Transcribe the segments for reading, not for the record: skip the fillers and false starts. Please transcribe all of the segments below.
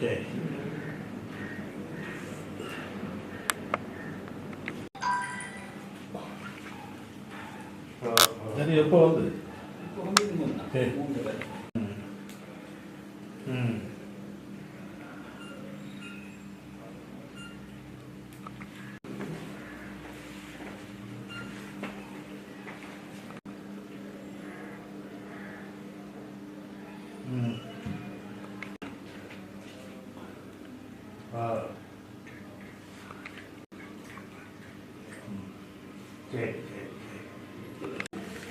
சரி எப்போ வந்து சரி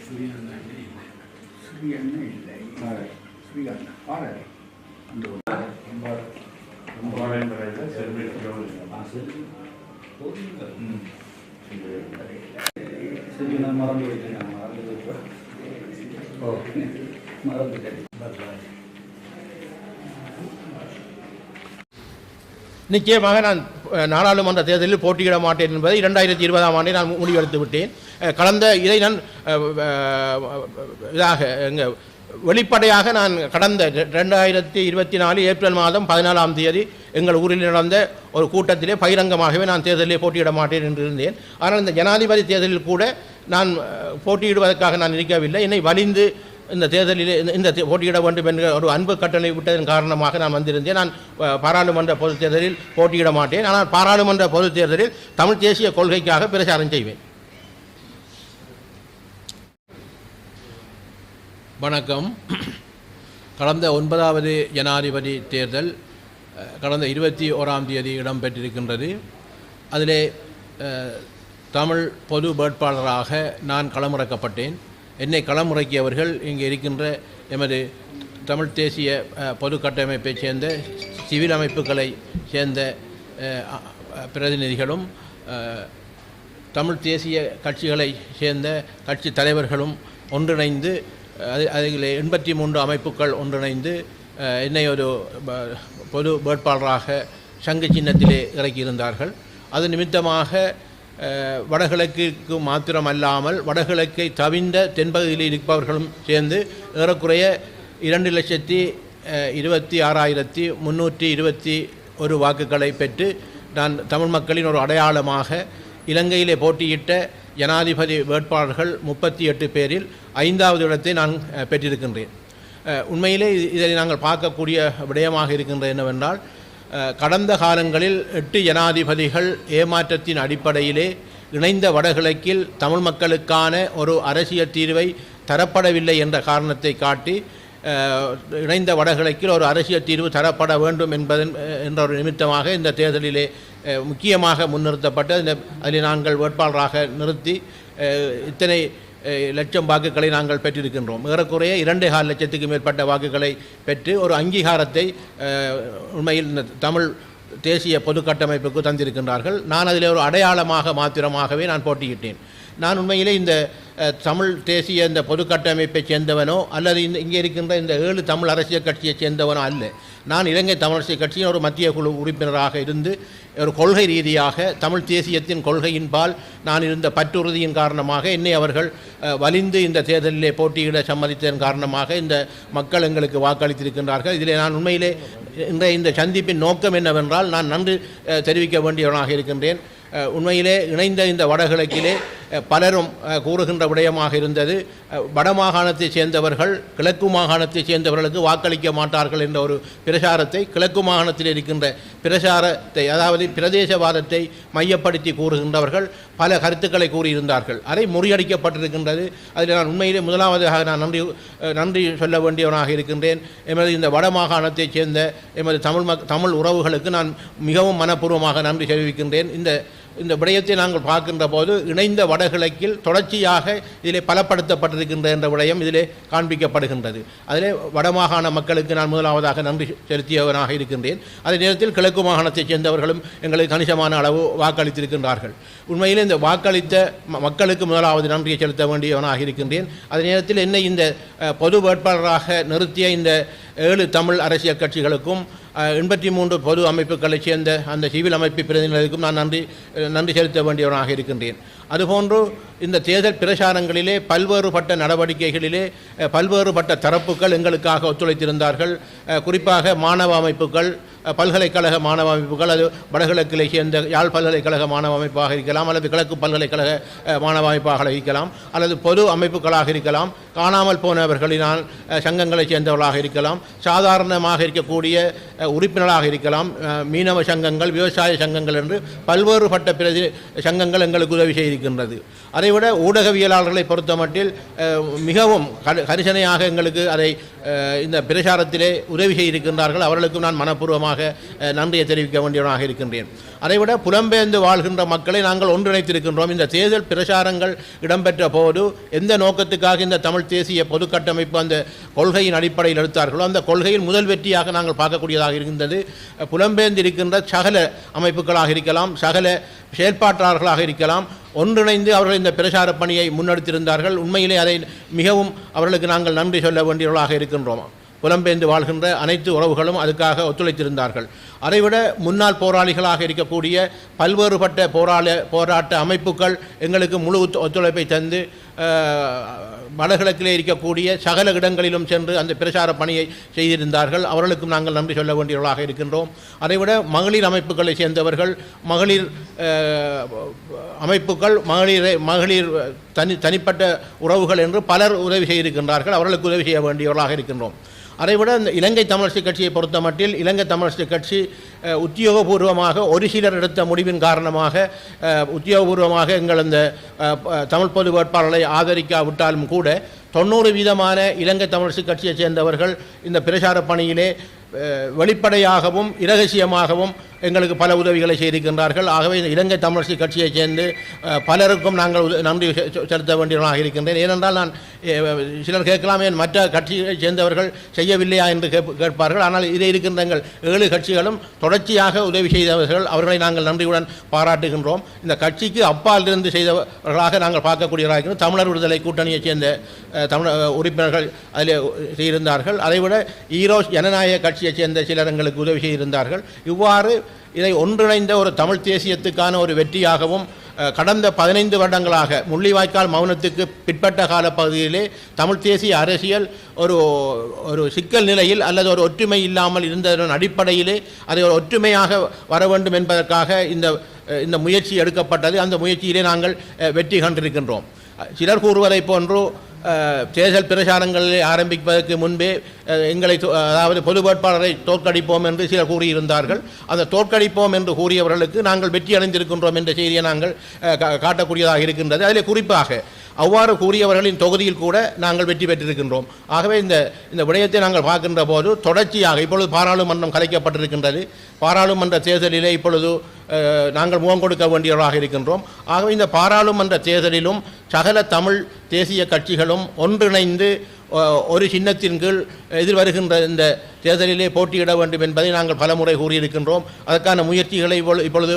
Suriana இல்லை Suriana பாரதி அந்த நிச்சயமாக நான் நாடாளுமன்ற தேர்தலில் போட்டியிட மாட்டேன் என்பதை 2020ஆம் ஆண்டே நான் முடிவெடுத்து விட்டேன். கடந்த இதை நான் வெளிப்படையாக நான் கடந்த 2024 ஏப்ரல் மாதம் 14ஆம் தேதி எங்கள் ஊரில் நடந்த ஒரு கூட்டத்திலே பகிரங்கமாகவே நான் தேர்தலில் போட்டியிட மாட்டேன் என்று இருந்தேன். ஆனால் இந்த ஜனாதிபதி தேர்தலில் கூட நான் போட்டியிடுவதற்காக நான் இருக்கவில்லை. என்னை வலிந்து இந்த தேர்தலில் இந்த போட்டியிட வேண்டும் என்ற ஒரு அன்பு கட்டளை விட்டதன் காரணமாக நான் வந்திருந்தேன். நான் பாராளுமன்ற பொதுத் தேர்தலில் போட்டியிட மாட்டேன். ஆனால் பாராளுமன்ற பொதுத் தேர்தலில் தமிழ் தேசிய கொள்கைக்காக பிரச்சாரம் செய்வேன். வணக்கம். கடந்த 9வது ஜனாதிபதி தேர்தல் கடந்த 21ஆம் தேதி இடம்பெற்றிருக்கின்றது. அதிலே தமிழ் பொது வேட்பாளராக நான் களமிறக்கப்பட்டேன். என்னை களமிறக்கியவர்கள் இங்கே இருக்கின்ற எமது தமிழ் தேசிய பொது கட்டமைப்பைச் சேர்ந்த சிவில் அமைப்புகளை சேர்ந்த பிரதிநிதிகளும் தமிழ் தேசிய கட்சிகளை சேர்ந்த கட்சி தலைவர்களும் ஒன்றிணைந்து அதில் 83 அமைப்புகள் ஒன்றிணைந்து என்னை ஒரு பொது வேட்பாளராக சங்கு சின்னத்திலே இறக்கியிருந்தார்கள். அது நிமித்தமாக வடகிழக்கு மாத்திரமல்லாமல் வடகிழக்கை தவிர்ந்த தென்பகுதியில் இருப்பவர்களும் சேர்ந்து ஏறக்குறைய 2,26,321 வாக்குகளை பெற்று நான் தமிழ் மக்களின் ஒரு அடையாளமாக இலங்கையிலே போட்டியிட்ட ஜனாதிபதி வேட்பாளர்கள் 38 பேரில் 5வது இடத்தை நான் பெற்றிருக்கின்றேன். உண்மையிலே இதை நாங்கள் பார்க்கக்கூடிய விடயமாக இருக்கின்றது என்னவென்றால், கடந்த காலங்களில் 8 ஜனாதிபதிகள் ஏமாற்றத்தின் அடிப்படையிலே இணைந்த வடகிழக்கில் தமிழ் மக்களுக்கான ஒரு அரசியல் தீர்வை தரப்படவில்லை என்ற காரணத்தை காட்டி இணைந்த வடகிழக்கில் ஒரு அரசியல் தீர்வு தரப்பட வேண்டும் என்ற ஒரு நிமித்தமாக இந்த தேர்தலிலே முக்கியமாக முன்னிறுத்தப்பட்ட அதில் நாங்கள் வேட்பாளராக நிறுத்தி இத்தனை லட்சம் வாக்குகளை நாங்கள் பெற்றிருக்கின்றோம். ஏறக்குறைய 2.25 லட்சத்துக்கு மேற்பட்ட வாக்குகளை பெற்று ஒரு அங்கீகாரத்தை உண்மையில் இந்த தமிழ் தேசிய பொது கட்டமைப்புக்கு தந்திருக்கின்றார்கள். நான் அதில் ஒரு அடையாளமாக மாத்திரமாகவே நான் போட்டியிட்டேன். நான் உண்மையிலே இந்த தமிழ் தேசிய இந்த பொது கட்டமைப்பை சேர்ந்தவனோ அல்லது இங்கே இருக்கின்ற இந்த 7 தமிழ் அரசியல் கட்சியை சேர்ந்தவனோ அல்ல. நான் இலங்கை தமிழரசியல் கட்சியின் ஒரு மத்திய குழு உறுப்பினராக இருந்து ஒரு கொள்கை ரீதியாக தமிழ் தேசியத்தின் கொள்கையின்பால் நான் இருந்த பற்றுறுதியின் காரணமாக என்னை அவர்கள் வலிந்து இந்த தேர்தலிலே போட்டியிட சம்மதித்ததன் காரணமாக இந்த மக்கள் எங்களுக்கு வாக்களித்திருக்கின்றார்கள். இதிலே நான் உண்மையிலே இன்றைய இந்த சந்திப்பின் நோக்கம் என்னவென்றால், நான் நன்றி தெரிவிக்க வேண்டியவனாக இருக்கின்றேன். உண்மையிலே இணைந்த இந்த வடகிழக்கிலே பலரும் கூறுகின்ற விடயமாக இருந்தது, வடமாகாணத்தைச் சேர்ந்தவர்கள் கிழக்கு மாகாணத்தைச் சேர்ந்தவர்களுக்கு வாக்களிக்க மாட்டார்கள் என்ற ஒரு பிரச்சாரத்தை, கிழக்கு மாகாணத்தில் இருக்கின்ற பிரச்சாரத்தை, அதாவது பிரதேசவாதத்தை மையப்படுத்தி கூறுகின்றவர்கள் பல கருத்துக்களை கூறியிருந்தார்கள். அதை முறியடிக்கப்பட்டிருக்கின்றது. அதில் நான் உண்மையிலே முதலாவதாக நான் நன்றி சொல்ல வேண்டியவனாக இருக்கின்றேன். எமது இந்த வடமாகாணத்தைச் சேர்ந்த எமது தமிழ் உறவுகளுக்கு நான் மிகவும் மனப்பூர்வமாக நன்றி தெரிவிக்கின்றேன். இந்த விடயத்தை நாங்கள் பார்க்கின்ற போது இணைந்த வடகிழக்கில் தொடர்ச்சியாக இதிலே பலப்படுத்தப்பட்டிருக்கின்ற என்ற விடயம் இதிலே காண்பிக்கப்படுகின்றது. அதிலே வடமாகாண மக்களுக்கு நான் முதலாவதாக நன்றி செலுத்தியவனாக இருக்கின்றேன். அதே நேரத்தில் கிழக்கு மாகாணத்தைச் சேர்ந்தவர்களும் எங்களுக்கு கணிசமான அளவு வாக்களித்திருக்கின்றார்கள். உண்மையிலே இந்த வாக்களித்த மக்களுக்கு முதலாவது நன்றியை செலுத்த வேண்டியவனாக இருக்கின்றேன். அதே நேரத்தில் என்னை இந்த பொது வேட்பாளராக நிறுத்திய இந்த 7 தமிழ் அரசியல் கட்சிகளுக்கும் 83 பொது அமைப்புகளைச் சேர்ந்த அந்த சிவில் அமைப்பு பிரதிநிதிகளுக்கும் நான் நன்றி செலுத்த வேண்டியவனாக இருக்கின்றேன். அதுபோன்று இந்த தேர்தல் பிரச்சாரங்களிலே பல்வேறுபட்ட நடவடிக்கைகளிலே பல்வேறுபட்ட தரப்புகள் எங்களுக்காக ஒத்துழைத்திருந்தார்கள். குறிப்பாக மாணவ அமைப்புகள், பல்கலைக்கழக மாணவ அமைப்புகள், அது வடகிழக்கிலே சேர்ந்த யாழ் பல்கலைக்கழக மாணவ அமைப்பாக இருக்கலாம், அல்லது கிழக்கு பல்கலைக்கழக மாணவ அமைப்பாக இருக்கலாம், அல்லது பொது அமைப்புகளாக இருக்கலாம், காணாமல் போனவர்களினால் சங்கங்களைச் சேர்ந்தவர்களாக இருக்கலாம், சாதாரணமாக இருக்கக்கூடிய உறுப்பினராக இருக்கலாம், மீனவ சங்கங்கள், விவசாய சங்கங்கள் என்று பல்வேறுபட்ட பிரதி சங்கங்கள் எங்களுக்கு உதவி செய்திருக்கின்றது. அதைவிட ஊடகவியலாளர்களை பொறுத்தமட்டில் மிகவும் கரிசனையாக எங்களுக்கு அதை இந்த பிரச்சாரத்திலே உதவி செய்திருக்கின்றார்கள். அவர்களுக்கும் நான் மனப்பூர்வமாக நன்றியை தெரிவிக்க வேண்டியவனாக இருக்கின்றேன். அதைவிட புலம்பெயர்ந்து வாழ்கின்ற மக்களை நாங்கள் ஒன்றிணைத்திருக்கின்றோம். இந்த தேர்தல் பிரச்சாரங்கள் இடம்பெற்ற போது எந்த நோக்கத்துக்காக இந்த தமிழ் தேசிய பொது கட்டமைப்பு அந்த கொள்கையின் அடிப்படையில் எடுத்தார்களோ அந்த கொள்கையின் முதல் வெற்றியாக நாங்கள் பார்க்கக்கூடியதாக இருக்கின்றது. புலம்பெயர்ந்து இருக்கின்ற சகல அமைப்புகளாக இருக்கலாம், சகல செயல்பாட்டாளர்களாக இருக்கலாம், ஒன்றிணைந்து அவர்கள் இந்த பிரச்சார பணியை முன்னெடுத்திருந்தார்கள். உண்மையிலே அதை மிகவும் அவர்களுக்கு நாங்கள் நன்றி சொல்ல வேண்டியவர்களாக இருக்கின்றோம். புலம்பெயர்ந்து வாழ்கின்ற அனைத்து உறவுகளும் அதுக்காக ஒத்துழைத்திருந்தார்கள். அதைவிட முன்னாள் போராளிகளாக இருக்கக்கூடிய பல்வேறுபட்ட போராட்ட அமைப்புகள் எங்களுக்கு முழு ஒத்துழைப்பை தந்து வடகிழக்கிலே இருக்கக்கூடிய சகல இடங்களிலும் சென்று அந்த பிரச்சார பணியை செய்திருந்தார்கள். அவர்களுக்கும் நாங்கள் நன்றி சொல்ல வேண்டியவர்களாக இருக்கின்றோம். அதைவிட மகளிர் அமைப்புகளை சேர்ந்தவர்கள், மகளிர் அமைப்புகள், மகளிர் தனிப்பட்ட உறவுகள் என்று பலர் உதவி செய்திருக்கின்றார்கள். அவர்களுக்கு உதவி செய்ய வேண்டியவர்களாக இருக்கின்றோம். அதைவிட இந்த இலங்கை தமிழரசுக் கட்சியை பொறுத்தமட்டில் இலங்கை தமிழரசுக் கட்சி உத்தியோகபூர்வமாக ஒரு சிலர் எடுத்த முடிவின் காரணமாக உத்தியோகபூர்வமாக எங்கள் இந்த தமிழ் பொது வேட்பாளர்களை ஆதரிக்காவிட்டாலும் கூட 90% இலங்கை தமிழரசுக் கட்சியைச் சேர்ந்தவர்கள் இந்த பிரச்சார பணியிலே வெளிப்படையாகவும் இரகசியமாகவும் எங்களுக்கு பல உதவிகளை செய்திருக்கின்றார்கள். ஆகவே இந்த இலங்கை தமிழரசுக் கட்சியைச் சேர்ந்து பலருக்கும் நாங்கள் நன்றி செலுத்த வேண்டியவர்களாக இருக்கின்றேன். ஏனென்றால் நான் சிலர் கேட்கலாம், ஏன் மற்ற கட்சியைச் சேர்ந்தவர்கள் செய்யவில்லையா என்று கேட்பார்கள். ஆனால் இதில் இருக்கின்ற எங்கள் 7 கட்சிகளும் தொடர்ச்சியாக உதவி செய்தவர்கள். அவர்களை நாங்கள் நன்றியுடன் பாராட்டுகின்றோம். இந்த கட்சிக்கு அப்பாலிருந்து செய்தவர்களாக நாங்கள் பார்க்கக்கூடியவர்களாக இருக்கிறோம். தமிழர் விடுதலை கூட்டணியைச் சேர்ந்த தமிழ் உறுப்பினர்கள் அதில் செய்திருந்தார்கள். அதைவிட ஈரோஸ் ஜனநாயக கட்சியைச் சேர்ந்த சிலர் எங்களுக்கு உதவி செய்திருந்தார்கள். இவ்வாறு இதை ஒன்றிணைந்த ஒரு தமிழ் தேசியத்துக்கான ஒரு வெற்றியாகவும் கடந்த 15 வருடங்களாக முள்ளிவாய்க்கால் மௌனத்துக்கு பிற்பட்ட காலப்பகுதியிலே தமிழ் தேசிய அரசியல் ஒரு சிக்கல் நிலையில் அல்லது ஒரு ஒற்றுமை இல்லாமல் இருந்ததன் அடிப்படையிலே அதை ஒரு ஒற்றுமையாக வர வேண்டும் என்பதற்காக இந்த முயற்சி எடுக்கப்பட்டது. அந்த முயற்சியிலே நாங்கள் வெற்றி கண்டிருக்கின்றோம். சிலர் கூறுவதை போன்று தேர்தல் பிரச்சாரங்களை ஆரம்பிப்பதற்கு முன்பே எங்களை அதாவது பொது வேட்பாளரை தோற்கடிப்போம் என்று சிலர் கூறியிருந்தார்கள். அந்த தோற்கடிப்போம் என்று கூறியவர்களுக்கு நாங்கள் வெற்றி அடைந்திருக்கின்றோம் என்ற செய்தியை நாங்கள் காட்டக்கூடியதாக இருக்கின்றது. அதில் குறிப்பாக அவ்வாறு கூறியவர்களின் தொகுதியில் கூட நாங்கள் வெற்றி பெற்றிருக்கின்றோம். ஆகவே இந்த விடயத்தை நாங்கள் பார்க்கின்ற போது தொடர்ச்சியாக இப்பொழுது பாராளுமன்றம் கலைக்கப்பட்டிருக்கின்றது. பாராளுமன்ற தேர்தலிலே இப்பொழுது நாங்கள் முகம் கொடுக்க வேண்டியவர்களாக இருக்கின்றோம். ஆகவே இந்த பாராளுமன்ற தேர்தலிலும் சகல தமிழ் தேசிய கட்சிகளும் ஒன்றிணைந்து ஒரு சின்னத்தின் கீழ் எதிர்வருகின்ற இந்த தேர்தலிலே போட்டியிட வேண்டும் என்பதை நாங்கள் பலமுறை கூறியிருக்கின்றோம். அதற்கான முயற்சிகளை இப்பொழுது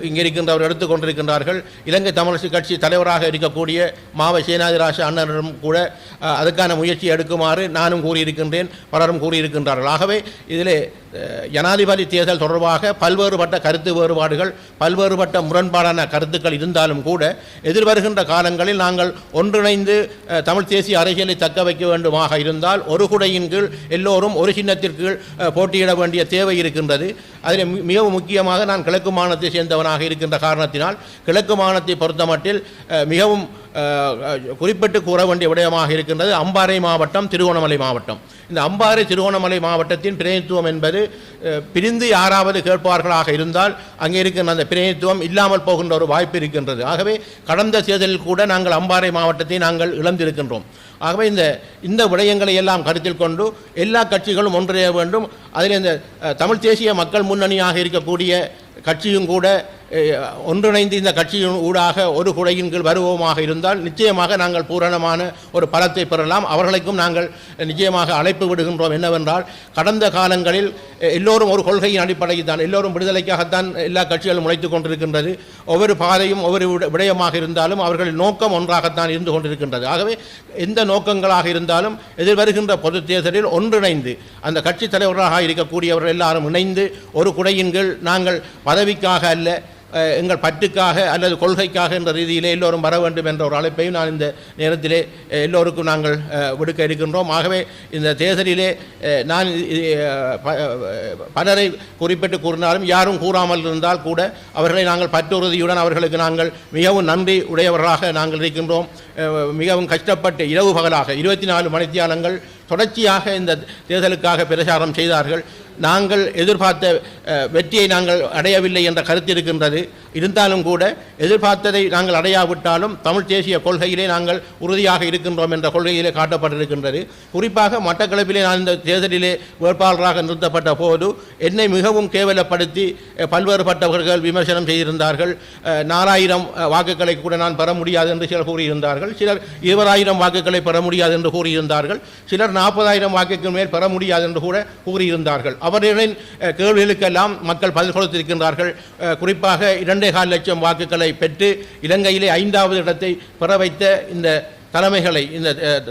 இங்கே இருக்கின்றவர் எடுத்துக்கொண்டிருக்கின்றார்கள். இலங்கை தமிழரசுக் கட்சி தலைவராக இருக்கக்கூடிய மாவை சேனாதிராச அண்ணனும் கூட அதுக்கான முயற்சி எடுக்குமாறு நானும் கூறியிருக்கின்றேன், பலரும் கூறியிருக்கின்றார்கள். ஆகவே இதிலே ஜனாதிபதி தேர்தல் தொடர்பாக பல்வேறுபட்ட கருத்து வேறுபாடுகள், பல்வேறுபட்ட முரண்பாடான கருத்துக்கள் இருந்தாலும் கூட எதிர்வருகின்ற காலங்களில் நாங்கள் ஒன்றிணைந்து தமிழ் தேசிய அரசியலை தக்க வைக்க வேண்டுமாக இருந்தால் ஒரு குடையின் கீழ் எல்லோரும் ஒரு சின்னத்திற்கு போட்டியிட வேண்டிய தேவை இருக்கின்றது. அதில் மிகவும் முக்கியமாக நான் கிழக்கு மாநிலத்தை சேர்ந்தவனாக இருக்கின்ற காரணத்தினால் கிழக்கு மாநிலத்தை பொறுத்தமட்டில் மிகவும் குறிப்பிட்டு கூற வேண்டிய விடயமாக இருக்கின்றது அம்பாறை மாவட்டம், திருகோணமலை மாவட்டம். இந்த அம்பாறை திருகோணமலை மாவட்டத்தின் பிரதிநிதித்துவம் என்பது பிரிந்து யாராவது கேட்பார்களாக இருந்தால் அங்கே இருக்கின்ற அந்த பிரதிநிதித்துவம் இல்லாமல் போகின்ற ஒரு வாய்ப்பு இருக்கின்றது. ஆகவே கடந்த தேர்தலில் கூட நாங்கள் அம்பாறை மாவட்டத்தை நாங்கள் இழந்திருக்கின்றோம். ஆகவே இந்த விடயங்களை எல்லாம் கருத்தில் கொண்டு எல்லா கட்சிகளும் ஒன்றிணைய வேண்டும். அதில் இந்த தமிழ் தேசிய மக்கள் முன்னணியாக இருக்கக்கூடிய கட்சியும் கூட ஒன்றிணைந்து இந்த கட்சியின் ஊடாக ஒரு குடையின் கீழ் வருவோமாக இருந்தால் நிச்சயமாக நாங்கள் பூரணமான ஒரு பலத்தை பெறலாம். அவர்களுக்கும் நாங்கள் நிச்சயமாக அழைப்பு விடுகின்றோம். என்னவென்றால் கடந்த காலங்களில் எல்லோரும் ஒரு கொள்கையின் அடிப்படையில் தான், எல்லோரும் விடுதலைக்காகத்தான் எல்லா கட்சிகளும் உழைத்துக் கொண்டிருக்கின்றது. ஒவ்வொரு பாதையும் ஒவ்வொரு விடயமாக இருந்தாலும் அவர்களின் நோக்கம் ஒன்றாகத்தான் இருந்து கொண்டிருக்கின்றது. ஆகவே எந்த நோக்கங்களாக இருந்தாலும் எதிர்வருகின்ற பொது தேர்தலில் ஒன்றிணைந்து அந்த கட்சி தலைவர்களாக இருக்கக்கூடியவர்கள் எல்லாரும் இணைந்து ஒரு குடையின் கீழ் நாங்கள் பதவிக்காக அல்ல, எங்கள் பற்றுக்காக அல்லது கொள்கைக்காக என்ற ரீதியிலே எல்லோரும் வர வேண்டும் என்ற ஒரு அழைப்பையும் நான் இந்த நேரத்திலே எல்லோருக்கும் நாங்கள் விடுக்க இருக்கின்றோம். ஆகவே இந்த தேர்தலிலே நான் பலரை குறிப்பிட்டு கூறினாலும் யாரும் கூறாமல் இருந்தால் கூட அவர்களை நாங்கள் பற்றுறுதியுடன் அவர்களுக்கு நாங்கள் மிகவும் நன்றி உடையவர்களாக நாங்கள் இருக்கின்றோம். மிகவும் கஷ்டப்பட்டு இரவு பகலாக 24 மணித்தியாலங்கள் தொடர்ச்சியாக இந்த தேர்தலுக்காக பிரச்சாரம் செய்தார்கள். நாங்கள் எதிர்பார்த்த வெற்றியை நாங்கள் அடையவில்லை என்ற கருத்து இருக்கின்றது. இருந்தாலும் கூட எதிர்பார்த்ததை நாங்கள் அடையாவிட்டாலும் தமிழ் தேசிய கொள்கையிலே நாங்கள் உறுதியாக இருக்கின்றோம் என்ற கொள்கையிலே காட்டப்பட்டிருக்கின்றது. குறிப்பாக மட்டக்களப்பிலே நான் இந்த தேர்தலிலே வேட்பாளராக நிறுத்தப்பட்ட போது என்னை மிகவும் கேவலப்படுத்தி பல்வேறுபட்டவர்கள் விமர்சனம் செய்திருந்தார்கள். 4000 வாக்குகளை கூட நான் பெற முடியாது என்று சிலர் கூறியிருந்தார்கள். சிலர் 20,000 வாக்குகளை பெற முடியாது என்று கூறியிருந்தார்கள். சிலர் 40,000 வாக்குக்கு மேல் பெற முடியாது என்று கூட கூறியிருந்தார்கள். அவர்களின் கேள்விகளுக்கெல்லாம் மக்கள் பதில் கொடுத்திருக்கின்றார்கள். குறிப்பாக 2.25 லட்சம் வாக்குகளை பெற்று இலங்கையிலே 5வது இடத்தை பெற வைத்த இந்த தலைமைகளை, இந்த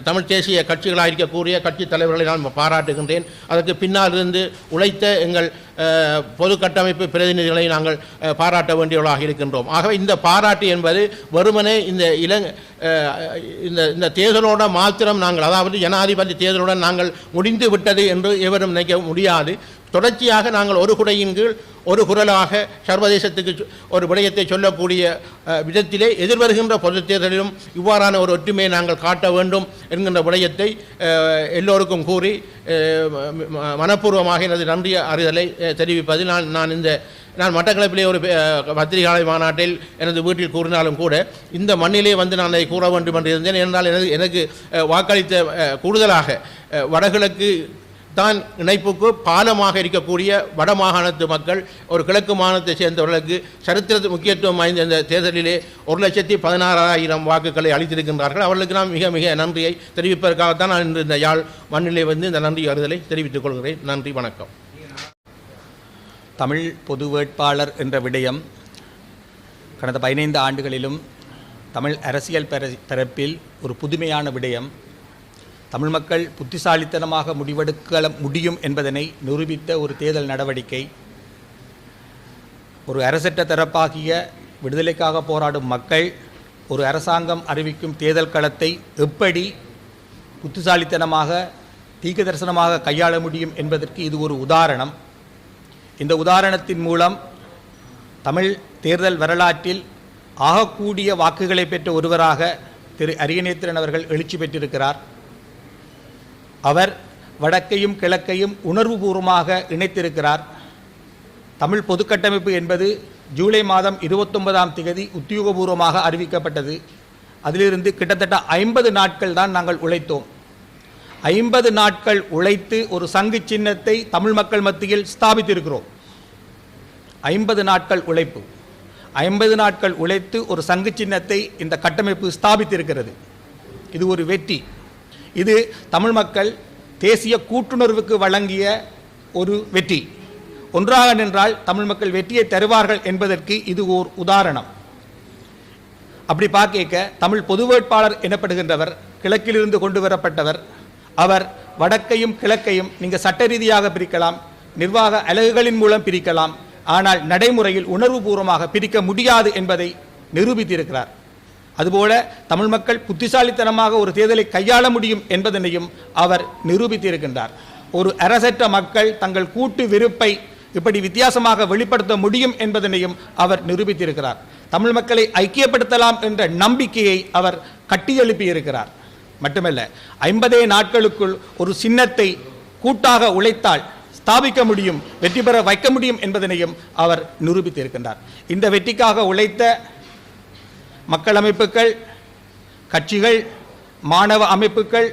தமிழ் தேசிய கட்சிகளாக இருக்கக்கூடிய கட்சி தலைவர்களை நான் பாராட்டுகின்றேன். அதற்கு பின்னால் இருந்து உழைத்த எங்கள் பொது கட்டமைப்பு பிரதிநிதிகளை நாங்கள் பாராட்ட வேண்டியவர்களாக இருக்கின்றோம். ஆகவே இந்த பாராட்டு என்பது வெறுமனே இந்த தேர்தலோட மாத்திரம் நாங்கள், அதாவது ஜனாதிபதி தேர்தலுடன் நாங்கள் முடிந்து விட்டது என்று எவரும் நினைக்க முடியாது. தொடர்ச்சியாக நாங்கள் ஒரு குடையின் கீழ் ஒரு குரலாக சர்வதேசத்துக்கு ஒரு விடயத்தை சொல்லக்கூடிய விதத்திலே எதிர்வருகின்ற பொதுத் தேர்தலிலும் இவ்வாறான ஒரு ஒற்றுமையை நாங்கள் காட்ட வேண்டும் என்கின்ற விடயத்தை எல்லோருக்கும் கூறி மனப்பூர்வமாக எனது நன்றி அறிதலை தெரிவிப்பது நான் மட்டக்களப்பிலே ஒரு பத்திரிகை மாநாட்டில் எனது வீட்டில் கூறினாலும் கூட இந்த மண்ணிலே வந்து நான் அதை கூற வேண்டும் என்று இருந்தேன். என்றால் எனக்கு வாக்களித்த கூடுதலாக வடகிழக்கு தான் இணைப்புக்கு பாலமாக இருக்கக்கூடிய வடமாகாணத்து மக்கள், ஒரு கிழக்கு மாநிலத்தை சேர்ந்தவர்களுக்கு சரித்திர முக்கியத்துவம் வாய்ந்த இந்த தேர்தலிலே 1,16,000 வாக்குகளை அளித்திருக்கின்றார்கள். அவர்களுக்கு நான் மிக மிக நன்றியை தெரிவிப்பதற்காகத்தான் நான் இன்று இந்த யாழ் மண்ணிலே வந்து இந்த நன்றி அறிதலை தெரிவித்துக் கொள்கிறேன். நன்றி, வணக்கம். தமிழ் பொது வேட்பாளர் என்ற விடயம் கடந்த 15 ஆண்டுகளிலும் தமிழ் அரசியல் தரப்பில் ஒரு புதுமையான விடயம். தமிழ் மக்கள் புத்திசாலித்தனமாக முடிவெடுக்க முடியும் என்பதனை நிரூபித்த ஒரு தேர்தல் நடவடிக்கை. ஒரு அரசற்ற தரப்பாகிய விடுதலைக்காக போராடும் மக்கள் ஒரு அரசாங்கம் அறிவிக்கும் தேர்தல் களத்தை எப்படி புத்திசாலித்தனமாக தீர்க்க தரிசனமாக கையாள முடியும் என்பதற்கு இது ஒரு உதாரணம். இந்த உதாரணத்தின் மூலம் தமிழ் தேர்தல் வரலாற்றில் ஆகக்கூடிய வாக்குகளை பெற்ற ஒருவராக திரு அரியநேத்திரன் அவர்கள் எழுச்சி பெற்றிருக்கிறார். அவர் வடக்கையும் கிழக்கையும் உணர்வுபூர்வமாக இணைத்திருக்கிறார். தமிழ் பொதுக்கட்டமைப்பு என்பது ஜூலை மாதம் 29ஆம் தேதி உத்தியோகபூர்வமாக அறிவிக்கப்பட்டது. அதிலிருந்து கிட்டத்தட்ட 50 நாட்கள் தான் நாங்கள் உழைத்தோம். 50 நாட்கள் உழைத்து ஒரு சங்கு சின்னத்தை தமிழ் மக்கள் மத்தியில் ஸ்தாபித்திருக்கிறோம். 50 நாட்கள் உழைப்பு, 50 நாட்கள் உழைத்து ஒரு சங்கு சின்னத்தை இந்த கட்டமைப்பு ஸ்தாபித்திருக்கிறது. இது ஒரு வெற்றி. இது தமிழ் மக்கள் தேசிய கூட்டுணர்வுக்கு வழங்கிய ஒரு வெற்றி. ஒன்றாக நின்றால் தமிழ் மக்கள் வெற்றியை தருவார்கள் என்பதற்கு இது ஓர் உதாரணம். அப்படி பார்க்க தமிழ் பொது வேட்பாளர் எனப்படுகின்றவர் கிழக்கிலிருந்து கொண்டு வரப்பட்டவர். அவர் வடக்கையும் கிழக்கையும் நீங்கள் சட்ட ரீதியாக பிரிக்கலாம், நிர்வாக அலகுகளின் மூலம் பிரிக்கலாம், ஆனால் நடைமுறையில் உணர்வுபூர்வமாக பிரிக்க முடியாது என்பதை நிரூபித்திருக்கிறார். அதுபோல தமிழ் மக்கள் புத்திசாலித்தனமாக ஒரு தேர்தலை கையாள முடியும் என்பதனையும் அவர் நிரூபித்திருக்கின்றார். ஒரு அரசற்ற மக்கள் தங்கள் கூட்டு விருப்பை இப்படி வித்தியாசமாக வெளிப்படுத்த முடியும் என்பதனையும் அவர் நிரூபித்திருக்கிறார். தமிழ் மக்களை ஐக்கியப்படுத்தலாம் என்ற நம்பிக்கையை அவர் கட்டியெழுப்பியிருக்கிறார். மட்டுமல்ல, 50 நாட்களுக்குள் ஒரு சின்னத்தை கூட்டாக உழைத்தால் ஸ்தாபிக்க முடியும், வெற்றி பெற வைக்க முடியும் என்பதனையும் அவர் நிரூபித்திருக்கின்றார். இந்த வெற்றிக்காக உழைத்த மக்கள் அமைப்புகள், கட்சிகள், மாணவ அமைப்புகள்,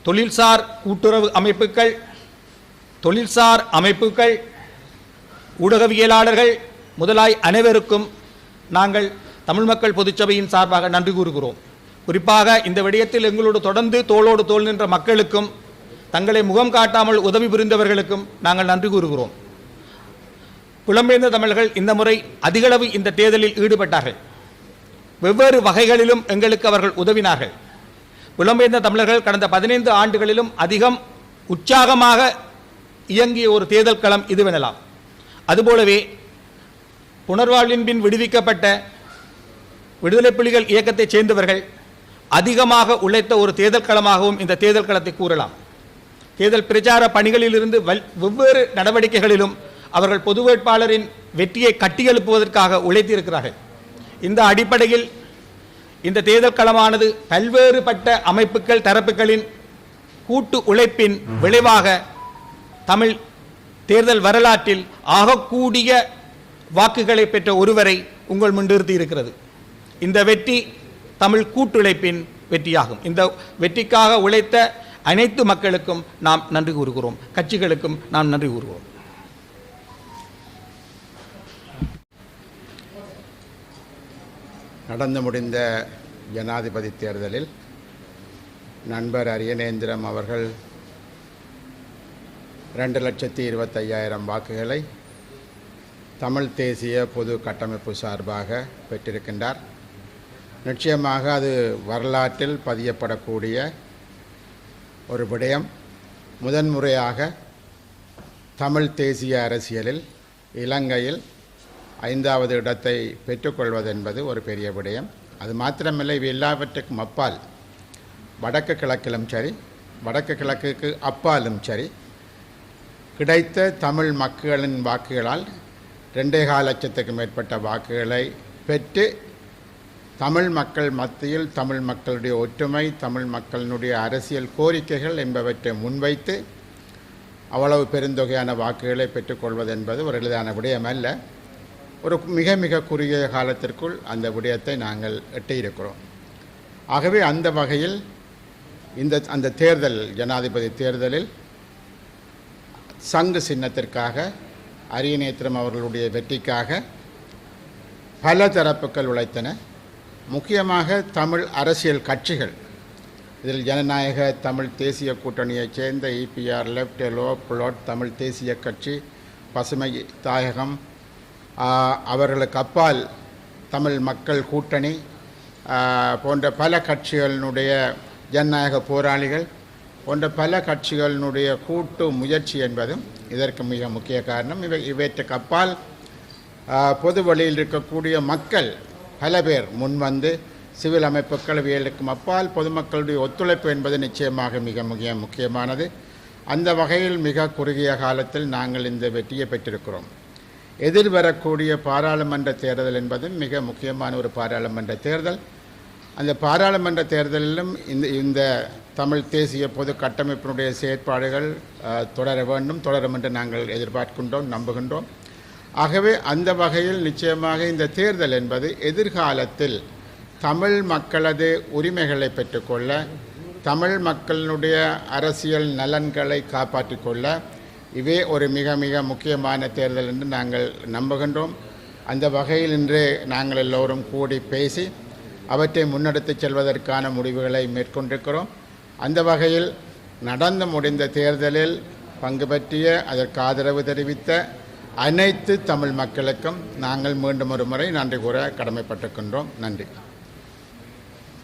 தொழில்சார் கூட்டுறவு அமைப்புகள், தொழில்சார் அமைப்புகள், ஊடகவியலாளர்கள் முதலாய் அனைவருக்கும் நாங்கள் தமிழ் மக்கள் பொதுச்சபையின் சார்பாக நன்றி கூறுகிறோம். குறிப்பாக இந்த விடயத்தில் எங்களோடு தொடர்ந்து தோளோடு தோள் நின்ற மக்களுக்கும் தங்களை முகம் காட்டாமல் உதவி புரிந்தவர்களுக்கும் நாங்கள் நன்றி கூறுகிறோம். புலம்பெயர்ந்த தமிழர்கள் இந்த முறை அதிகளவு இந்த தேர்தலில் ஈடுபட்டார்கள். வெவ்வேறு வகைகளிலும் எங்களுக்கு அவர்கள் உதவினார்கள். புலம்பெயர்ந்த தமிழர்கள் கடந்த 15 ஆண்டுகளிலும் அதிகம் உற்சாகமாக இயங்கிய ஒரு தேர்தல் களம் இதுவெனலாம். அதுபோலவே புனர்வாழ்வின் பின் விடுவிக்கப்பட்ட விடுதலை புலிகள் இயக்கத்தைச் சேர்ந்தவர்கள் அதிகமாக உழைத்த ஒரு தேர்தல் களமாகவும் இந்த தேர்தல் களத்தை கூறலாம். தேர்தல் பிரச்சார பணிகளிலிருந்து வெவ்வேறு நடவடிக்கைகளிலும் அவர்கள் பொது வேட்பாளரின் வெற்றியை கட்டியெழுப்புவதற்காக உழைத்திருக்கிறார்கள். இந்த அடிப்படையில் இந்த தேர்தல் களமானது பல்வேறுபட்ட அமைப்புகள் தரப்புகளின் கூட்டு உழைப்பின் விளைவாக தமிழ் தேர்தல் வரலாற்றில் ஆகக்கூடிய வாக்குகளை பெற்ற ஒருவரை உங்கள் முன் நிறுத்தி இருக்கிறது. இந்த வெற்றி தமிழ் கூட்டுழைப்பின் வெற்றியாகும். இந்த வெற்றிக்காக உழைத்த அனைத்து மக்களுக்கும் நாம் நன்றி கூறுகிறோம், கட்சிகளுக்கும் நாம் நன்றி கூறுகிறோம். நடந்து முடிந்த ஜனாதிபதி தேர்தலில் நண்பர் அரியநேந்திரம் அவர்கள் 2,25,000 வாக்குகளை தமிழ் தேசிய பொது கட்டமைப்பு சார்பாக பெற்றிருக்கின்றார். நிச்சயமாக அது வரலாற்றில் பதியப்படக்கூடிய ஒரு விடயம். முதன்முறையாக தமிழ் தேசிய அரசியலில் இலங்கையில் 5வது இடத்தை பெற்றுக்கொள்வதென்பது ஒரு பெரிய விடயம். அது மாத்திரமில்லை, இவை எல்லாவற்றுக்கும் அப்பால் வடக்கு கிழக்கிலும் சரி, வடக்கு கிழக்குக்கு அப்பாலும் சரி, கிடைத்த தமிழ் மக்களின் வாக்குகளால் 2.25 லட்சத்துக்கும் மேற்பட்ட வாக்குகளை பெற்று தமிழ் மக்கள் மத்தியில் தமிழ் மக்களுடைய ஒற்றுமை, தமிழ் மக்களினுடைய அரசியல் கோரிக்கைகள் என்பவற்றை முன்வைத்து அவ்வளவு பெருந்தொகையான வாக்குகளை பெற்றுக்கொள்வது என்பது ஒரு எளிதான விடயம் அல்ல. ஒரு மிக மிக குறுகிய காலத்திற்குள் அந்த விடயத்தை நாங்கள் எட்டியிருக்கிறோம். ஆகவே அந்த வகையில் அந்த தேர்தல், ஜனாதிபதி தேர்தலில் சங்கு சின்னத்திற்காக, அரியநேத்திரம் அவர்களுடைய வெற்றிக்காக பல தரப்புகள் உழைத்தன. முக்கியமாக தமிழ் அரசியல் கட்சிகள், இதில் ஜனநாயக தமிழ் தேசிய கூட்டணியைச் சேர்ந்த EPR, left, alloy, float, Tamil தேசிய கட்சி, பசுமை தாயகம், அவர்களுக்கு அப்பால் தமிழ் மக்கள் கூட்டணி போன்ற பல கட்சிகளினுடைய, ஜனநாயக போராளிகள் போன்ற பல கட்சிகளினுடைய கூட்டு முயற்சி என்பதும் இதற்கு மிக முக்கிய காரணம். இவற்றுக்கு அப்பால் பொது வழியில் இருக்கக்கூடிய மக்கள் பல பேர் முன்வந்து சிவில் அமைப்புகள் இவைகளுக்கும் அப்பால் பொதுமக்களுடைய ஒத்துழைப்பு என்பது நிச்சயமாக மிக மிக முக்கியமானது. அந்த வகையில் மிக குறுகிய காலத்தில் நாங்கள் இந்த வெற்றியை பெற்றிருக்கிறோம். எதிர்வரக்கூடிய பாராளுமன்ற தேர்தல் என்பதும் மிக முக்கியமான ஒரு பாராளுமன்ற தேர்தல். அந்த பாராளுமன்ற தேர்தலிலும் இந்த தமிழ் தேசிய பொது கட்டமைப்பினுடைய செயற்பாடுகள் தொடர வேண்டும், தொடரும் என்று நாங்கள் எதிர்பார்க்கின்றோம், நம்புகின்றோம். ஆகவே அந்த வகையில் நிச்சயமாக இந்த தேர்தல் என்பது எதிர்காலத்தில் தமிழ் மக்களது உரிமைகளை பெற்றுக்கொள்ள, தமிழ் மக்களினுடைய அரசியல் நலன்களை காப்பாற்றிக் கொள்ள இவே ஒரு மிக மிக முக்கியமான தேர்தல் என்று நாங்கள் நம்புகின்றோம். அந்த வகையில் இன்று நாங்கள் எல்லோரும் கூடி பேசி அவற்றை முன்னெடுத்துச் செல்வதற்கான முடிவுகளை மேற்கொண்டிருக்கிறோம். அந்த வகையில் நடந்து முடிந்த தேர்தலில் பங்கு பற்றிய, அதற்கு ஆதரவு தெரிவித்த அனைத்து தமிழ் மக்களுக்கும் நாங்கள் மீண்டும் ஒரு முறை நன்றி கூற கடமைப்பட்டிருக்கின்றோம். நன்றி.